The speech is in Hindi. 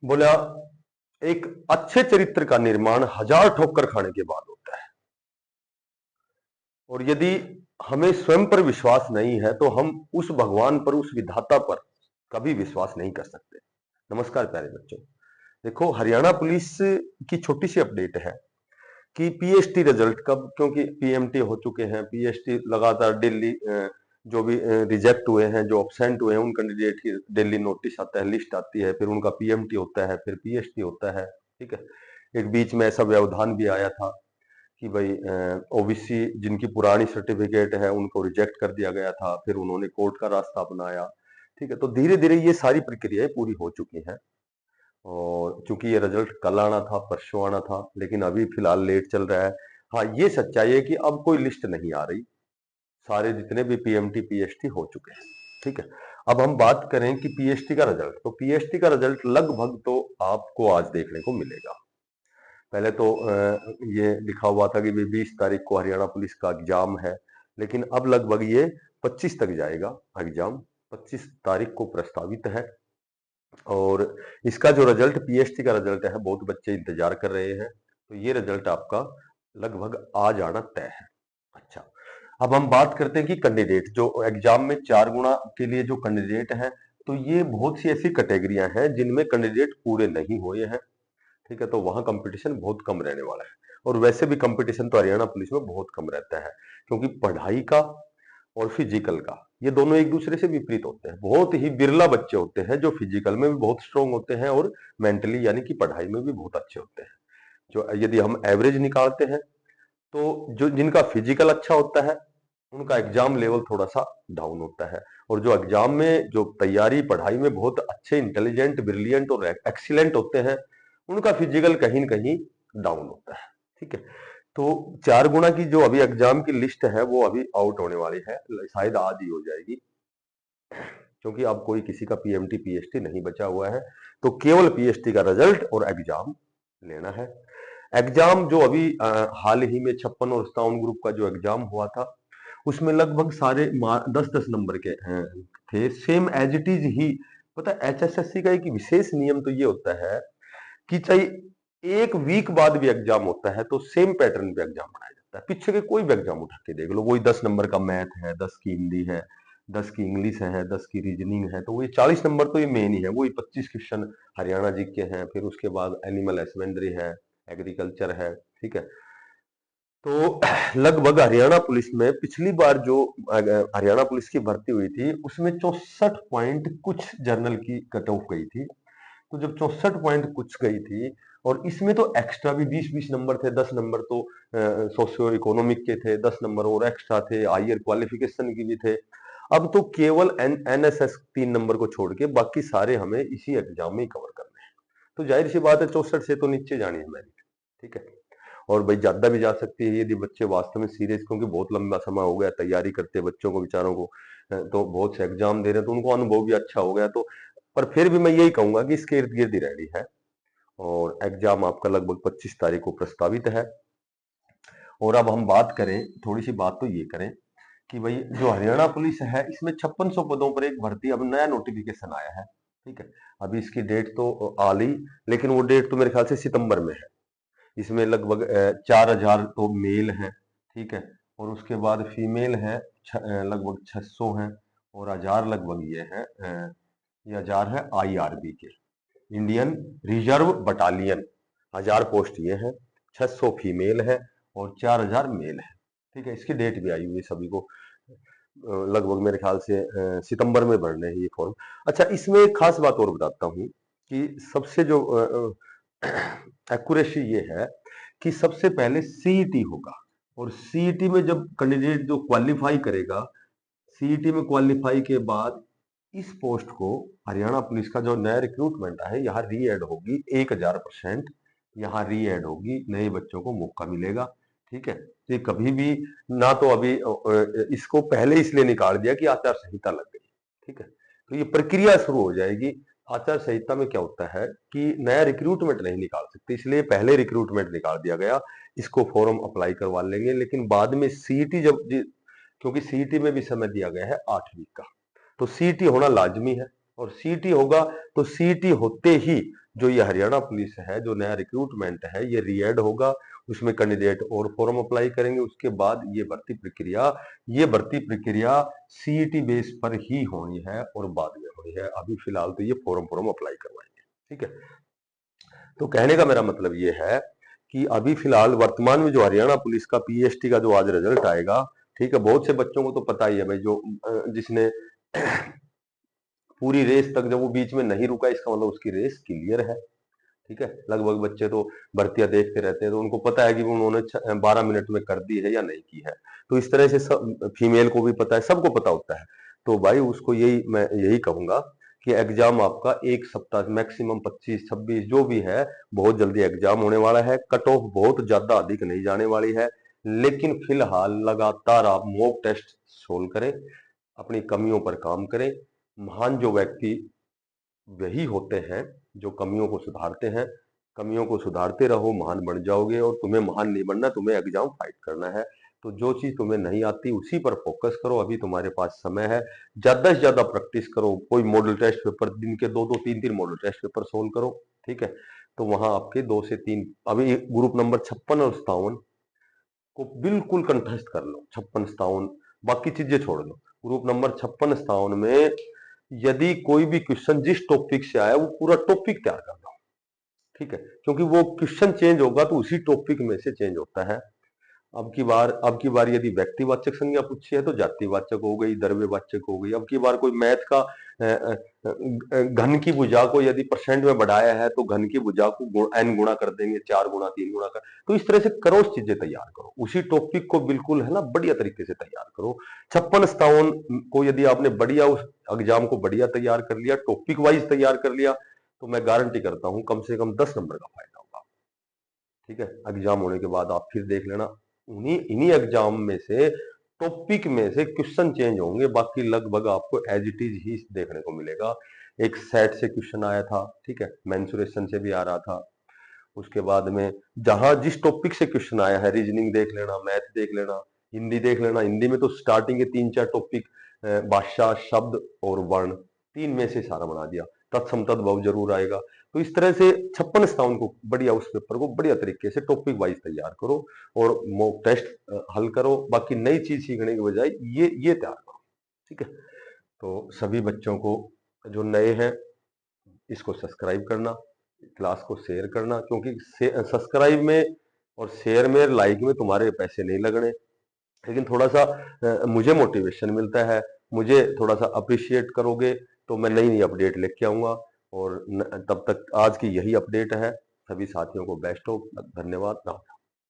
बोला, एक अच्छे चरित्र का निर्माण 1000 ठोकर खाने के बाद होता है। और यदि हमें स्वयं पर विश्वास नहीं है तो हम उस भगवान पर, उस विधाता पर कभी विश्वास नहीं कर सकते। नमस्कार प्यारे बच्चों, देखो हरियाणा पुलिस की छोटी सी अपडेट है कि पीएसटी रिजल्ट कब, क्योंकि पीएमटी हो चुके हैं, पीएसटी लगातार डेली जो भी रिजेक्ट हुए हैं, जो ऑब्सेंट हुए हैं, उन कैंडिडेट की डेली नोटिस आता है, लिस्ट आती है, फिर उनका पीएमटी होता है, फिर पीएसटी होता है। ठीक है, एक बीच में ऐसा व्यवधान भी आया था कि भाई ओबीसी जिनकी पुरानी सर्टिफिकेट है उनको रिजेक्ट कर दिया गया था, फिर उन्होंने कोर्ट का रास्ता अपनाया। ठीक है, तो धीरे धीरे ये सारी प्रक्रियाएं पूरी हो चुकी हैं। और चूंकि ये रिजल्ट कल आना था, परसों आना था, लेकिन अभी फिलहाल लेट चल रहा है। हाँ, ये सच्चाई है कि अब कोई लिस्ट नहीं आ रही, सारे जितने भी पीएमटी पीएसटी हो चुके हैं। ठीक है, अब हम बात करें कि पीएसटी का रिजल्ट, तो पीएसटी का रिजल्ट लगभग तो आपको आज देखने को मिलेगा। पहले तो ये लिखा हुआ था कि 20 तारीख को हरियाणा पुलिस का एग्जाम है, लेकिन अब लगभग ये 25 तक जाएगा एग्जाम। 25 तारीख को प्रस्तावित है। और इसका जो रिजल्ट, पीएसटी का रिजल्ट है, बहुत बच्चे इंतजार कर रहे हैं, तो ये रिजल्ट आपका लगभग आज आना तय है। अच्छा, अब हम बात करते हैं कि कैंडिडेट जो एग्जाम में 4 गुना के लिए जो कैंडिडेट हैं, तो ये बहुत सी ऐसी कैटेगरियां हैं जिनमें कैंडिडेट पूरे नहीं हुए हैं। ठीक है, तो वहां कंपटीशन बहुत कम रहने वाला है। और वैसे भी कंपटीशन तो हरियाणा पुलिस में बहुत कम रहता है, क्योंकि पढ़ाई का और फिजिकल का ये दोनों एक दूसरे से विपरीत होते हैं। बहुत ही बिरला बच्चे होते हैं जो फिजिकल में भी बहुत स्ट्रांग होते हैं और मेंटली यानी कि पढ़ाई में भी बहुत अच्छे होते हैं। जो यदि हम एवरेज निकालते हैं तो जो जिनका फिजिकल अच्छा होता है उनका एग्जाम लेवल थोड़ा सा डाउन होता है, और जो एग्जाम में जो तैयारी पढ़ाई में बहुत अच्छे, इंटेलिजेंट, ब्रिलियंट और एक्सीलेंट होते हैं, उनका फिजिकल कहीं न कहीं डाउन होता है। ठीक है, तो 4 गुना की जो अभी एग्जाम की लिस्ट है वो अभी आउट होने वाली है, शायद आज ही हो जाएगी, क्योंकि अब कोई किसी का पीएमटी पीएसटी नहीं बचा हुआ है, तो केवल पीएसटी का रिजल्ट और एग्जाम लेना है। एग्जाम जो अभी हाल ही में 56 और 57 ग्रुप का जो एग्जाम हुआ था, उसमें लगभग सारे 10-10 नंबर के थे, सेम एज इट इज ही। पता है एचएसएससी का एक विशेष नियम तो ये होता है कि चाहे एक वीक बाद भी एग्जाम होता है तो सेम पैटर्न पे एग्जाम बनाया जाता है। पीछे के कोई भी एग्जाम उठा के देख लो, वही 10 नंबर का मैथ है, 10 की हिंदी है, 10 की इंग्लिश है, 10 की रीजनिंग है, तो वही 40 नंबर तो ये मेन ही है। वही 25 क्वेश्चन हरियाणा जी के हैं, फिर उसके बाद एनिमल हस्बेंड्री है, एग्रीकल्चर है। ठीक है, तो लगभग हरियाणा पुलिस में पिछली बार जो हरियाणा पुलिस की भर्ती हुई थी उसमें 64 पॉइंट कुछ जर्नल की कट ऑफ गई थी। तो जब 64 पॉइंट कुछ गई थी, और इसमें तो एक्स्ट्रा भी 20-20 नंबर थे, 10 नंबर तो सोशियो इकोनॉमिक के थे, 10 नंबर और एक्स्ट्रा थे, हायर क्वालिफिकेशन की भी थे। अब तो केवल एनएसएस 3 नंबर को छोड़ के बाकी सारे हमें इसी एग्जाम में ही कवर करने हैं। तो जाहिर सी बात है 64 से तो नीचे जानी है मेरिट। ठीक है, और भाई ज्यादा भी जा सकती है यदि बच्चे वास्तव में सीरियस, क्योंकि बहुत लंबा समय हो गया तैयारी करते बच्चों को, बेचारों को, तो बहुत से एग्जाम दे रहे हैं, तो उनको अनुभव भी अच्छा हो गया। तो पर फिर भी मैं यही कहूंगा कि इसके इर्द गिर्द ही रहनी है। और एग्जाम आपका लगभग 25 तारीख को प्रस्तावित है। और अब हम बात करें, थोड़ी सी बात तो ये करें कि भाई जो हरियाणा पुलिस है इसमें 5600 पदों पर एक भर्ती, अब नया नोटिफिकेशन आया है। ठीक है, अभी इसकी डेट तो आ ली, लेकिन वो डेट तो मेरे ख्याल से सितंबर में है। इसमें लगभग 4000 तो मेल है। ठीक है, और उसके बाद फीमेल है लगभग 600 है, और 1000 लगभग ये है, ये 1000 है आईआरबी के, इंडियन रिजर्व बटालियन। 1000 पोस्ट ये है, 600 फीमेल है और 4000 मेल है। ठीक है, इसकी डेट भी आई हुई है सभी को, लगभग मेरे ख्याल से सितंबर में भरने हैं ये फॉर्म। अच्छा, इसमें एक खास बात और बताता हूँ कि सबसे जो एक्यूरेसी ये है कि सबसे पहले सीईटी होगा, और सीईटी में जब कैंडिडेट जो क्वालिफाई करेगा, सीईटी में क्वालिफाई के बाद इस पोस्ट को हरियाणा पुलिस का जो नया रिक्रूटमेंट है यहाँ री एड होगी, 1000% यहाँ री एड होगी, नए बच्चों को मौका मिलेगा। ठीक है, तो ये कभी भी ना, तो अभी इसको पहले इसलिए निकाल दिया कि आचार संहिता लग गई। ठीक है, तो ये प्रक्रिया शुरू हो जाएगी। आचार संहिता में क्या होता है कि नया रिक्रूटमेंट नहीं निकाल सकते, इसलिए पहले रिक्रूटमेंट निकाल दिया गया, इसको फॉर्म अप्लाई करवा लेंगे। लेकिन बाद में सीईटी जब, क्योंकि सीईटी में भी समय दिया गया है 8 वीक का, तो सीईटी होना लाजमी है। और सीईटी होगा तो सीईटी होते ही जो ये हरियाणा पुलिस है, जो नया रिक्रूटमेंट है, ये रीएड होगा, उसमें कैंडिडेट और फॉर्म अप्लाई करेंगे। उसके बाद ये भर्ती प्रक्रिया सीईटी बेस पर ही होनी है और बाद में होनी है। अभी फिलहाल तो ये फॉर्म अप्लाई करवाएंगे, ठीक है। तो कहने का मेरा मतलब ये है कि अभी फिलहाल वर्तमान में जो हरियाणा पुलिस का पीएसटी का जो आज रिजल्ट आएगा, ठीक है, बहुत से बच्चों को तो पता ही है भाई, जो जिसने पूरी रेस तक जब वो बीच में नहीं रुका, इसका मतलब उसकी रेस क्लियर है, ठीक है। लगभग बच्चे तो भर्तियां देखते रहते हैं, तो उनको पता है कि वो उन्होंने 12 मिनट में कर दी है या नहीं की है। तो इस तरह से सब फीमेल को भी पता है, सबको पता होता है। तो भाई उसको मैं यही कहूंगा कि एग्जाम आपका एक सप्ताह मैक्सिमम 25-26 जो भी है, बहुत जल्दी एग्जाम होने वाला है। कट ऑफ बहुत ज्यादा अधिक नहीं जाने वाली है, लेकिन फिलहाल लगातार आप मॉक टेस्ट सोल्व करें, अपनी कमियों पर काम करें। महान जो व्यक्ति वही होते हैं जो कमियों को सुधारते हैं। कमियों को सुधारते रहो, महान बन जाओगे। और तुम्हें महान नहीं बनना, तुम्हें एग्जाम फाइट करना है। तो जो चीज तुम्हें नहीं आती उसी पर फोकस करो, अभी तुम्हारे पास समय है। ज्यादा से ज्यादा प्रैक्टिस करो, कोई मॉडल टेस्ट पेपर दिन के 2-2 3-3 मॉडल टेस्ट पेपर सोल्व करो, ठीक है। तो वहां आपके 2 से 3 अभी ग्रुप नंबर 56 और 57 को बिल्कुल कंठस्थ कर लो। 56-57 बाकी चीजें छोड़ दो। ग्रुप नंबर 56-57 में यदि कोई भी क्वेश्चन जिस टॉपिक से आया वो पूरा टॉपिक तैयार कर दो, ठीक है। क्योंकि वो क्वेश्चन चेंज होगा तो उसी टॉपिक में से चेंज होता है। अब की बार यदि व्यक्तिवाचक संज्ञा पूछी है तो जातिवाचक हो गई, द्रव्यवाचक हो गई। अब की बार कोई मैथ का घन की भुजा को यदि परसेंट में बढ़ाया है तो घन की भुजा को n गुणा कर देंगे, 4 गुणा 3 गुणा कर। तो इस तरह से करो, चीजें तैयार करो, उसी टॉपिक को बिल्कुल है ना बढ़िया तरीके से तैयार करो। 56-57 को यदि आपने बढ़िया उस एग्जाम को बढ़िया तैयार कर लिया, टॉपिक वाइज तैयार कर लिया, तो मैं गारंटी करता हूं कम से कम 10 नंबर का फायदा होगा, ठीक है। एग्जाम होने के बाद आप फिर देख लेना, उन्हीं इन्हीं एग्जाम में से टॉपिक में से क्वेश्चन चेंज होंगे, बाकी लगभग आपको एज इट इज ही देखने को मिलेगा। एक सेट से क्वेश्चन आया था, ठीक है, मेंसुरेशन से भी आ रहा था। उसके बाद में जहां जिस टॉपिक से क्वेश्चन आया है, रीजनिंग देख लेना, मैथ देख लेना, हिंदी देख लेना। हिंदी में तो स्टार्टिंग के 3-4 टॉपिक, भाषा, शब्द और वर्ण, 3 में से सारा बना दिया। तत्सम तद्भव जरूर आएगा। तो इस तरह से 56-57 को बढ़िया, उस पेपर को बढ़िया तरीके से टॉपिक वाइज तैयार करो और मॉक टेस्ट हल करो। बाकी नई चीज सीखने के बजाय ये तैयार करो, ठीक है। तो सभी बच्चों को जो नए हैं इसको सब्सक्राइब करना, क्लास को शेयर करना, क्योंकि सब्सक्राइब में और शेयर में, लाइक में तुम्हारे पैसे नहीं लगने, लेकिन थोड़ा सा मुझे मोटिवेशन मिलता है। मुझे थोड़ा सा अप्रिशिएट करोगे तो मैं नई नई अपडेट लेके आऊंगा। और तब तक आज की यही अपडेट है। सभी साथियों को बेस्ट हो, धन्यवाद।